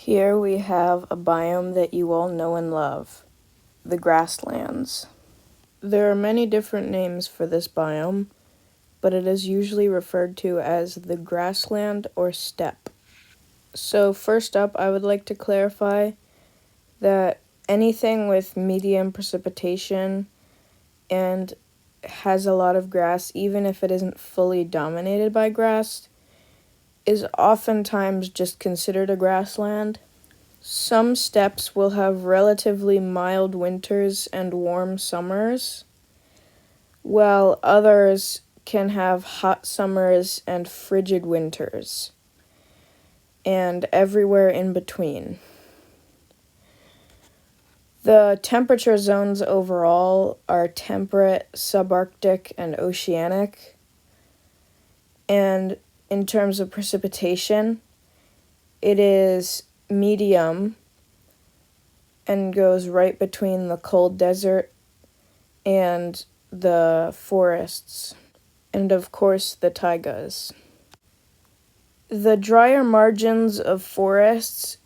Here we have a biome that you all know and love, the grasslands. There are many different names for this biome, but it is usually referred to as the grassland or steppe. So first up, I would like to clarify that anything with medium precipitation and has a lot of grass, even if it isn't fully dominated by grass, is oftentimes just considered a grassland. Some steppes will have relatively mild winters and warm summers, while others can have hot summers and frigid winters, and everywhere in between. The temperature zones overall are temperate, subarctic, and oceanic. And in terms of precipitation, it is medium and goes right between the cold desert and the forests, and of course the taigas. The drier margins of forests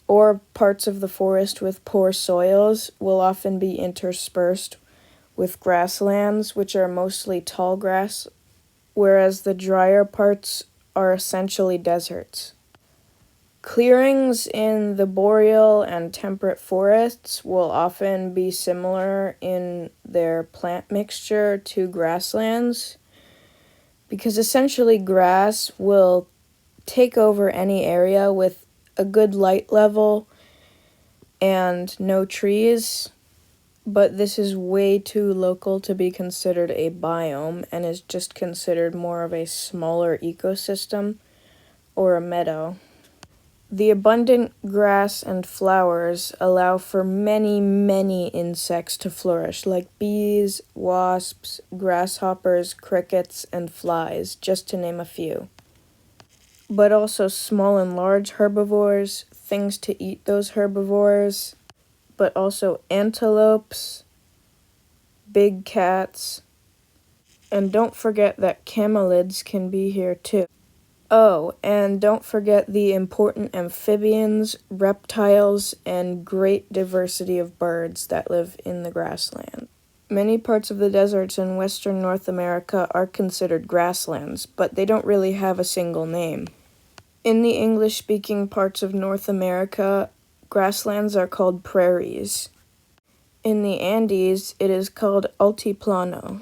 or parts of the forest with poor soils will often be interspersed with grasslands, which are mostly tall grass, whereas the drier parts are essentially deserts. Clearings in the boreal and temperate forests will often be similar in their plant mixture to grasslands, because essentially grass will take over any area with a good light level and no trees, but this is way too local to be considered a biome and is just considered more of a smaller ecosystem or a meadow. The abundant grass and flowers allow for many insects to flourish, like bees, wasps, grasshoppers, crickets, and flies, just to name a few. But also small and large herbivores, things to eat those herbivores, but also antelopes, big cats, and don't forget that camelids can be here too. Oh, and don't forget the important amphibians, reptiles, and great diversity of birds that live in the grassland. Many parts of the deserts in western North America are considered grasslands, but they don't really have a single name. In the English-speaking parts of North America, grasslands are called prairies. In the Andes, it is called altiplano.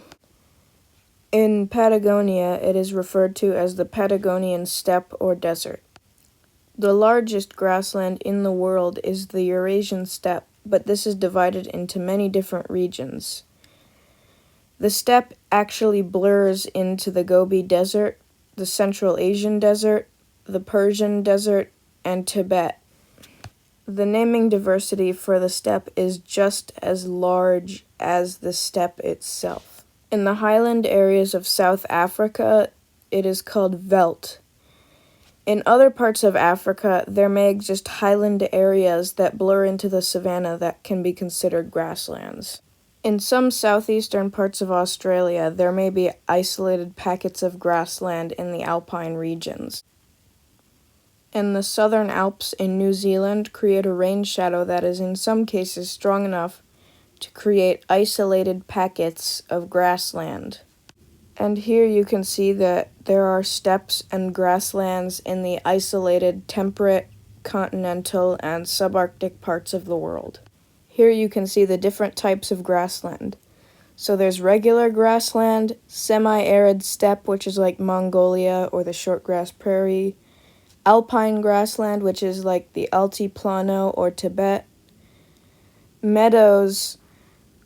In Patagonia, it is referred to as the Patagonian steppe or desert. The largest grassland in the world is the Eurasian steppe, but this is divided into many different regions. The steppe actually blurs into the Gobi Desert, the Central Asian Desert, the Persian Desert, and Tibet. The naming diversity for the steppe is just as large as the steppe itself. In the highland areas of South Africa, it is called veld. In other parts of Africa, there may exist highland areas that blur into the savanna that can be considered grasslands. In some southeastern parts of Australia, there may be isolated pockets of grassland in the alpine regions. And the Southern Alps in New Zealand create a rain shadow that is in some cases strong enough to create isolated pockets of grassland. And here you can see that there are steppes and grasslands in the isolated temperate, continental, and subarctic parts of the world. Here you can see the different types of grassland. So there's regular grassland, semi-arid steppe, which is like Mongolia or the shortgrass prairie, alpine grassland, which is like the Altiplano or Tibet. Meadows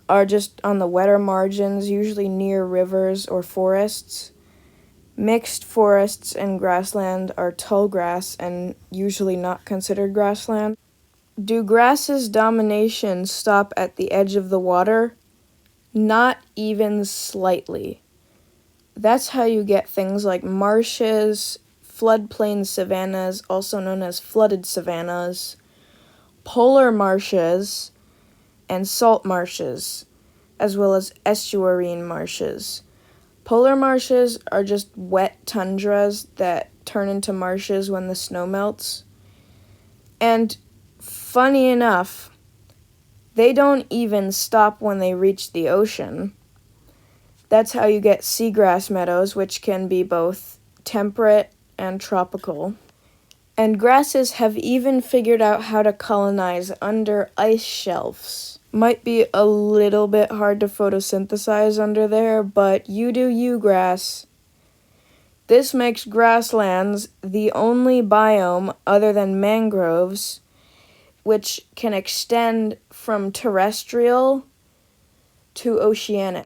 are just on the wetter margins, usually near rivers or forests. Mixed forests and grassland are tall grass and usually not considered grassland. Do grasses' domination stop at the edge of the water? Not even slightly. That's how you get things like marshes, floodplain savannas, also known as flooded savannas, polar marshes, and salt marshes, as well as estuarine marshes. Polar marshes are just wet tundras that turn into marshes when the snow melts. And funny enough, they don't even stop when they reach the ocean. That's how you get seagrass meadows, which can be both temperate and tropical. And grasses have even figured out how to colonize under ice shelves. Might be a little bit hard to photosynthesize under there, but you do you, grass. This makes grasslands the only biome other than mangroves which can extend from terrestrial to oceanic.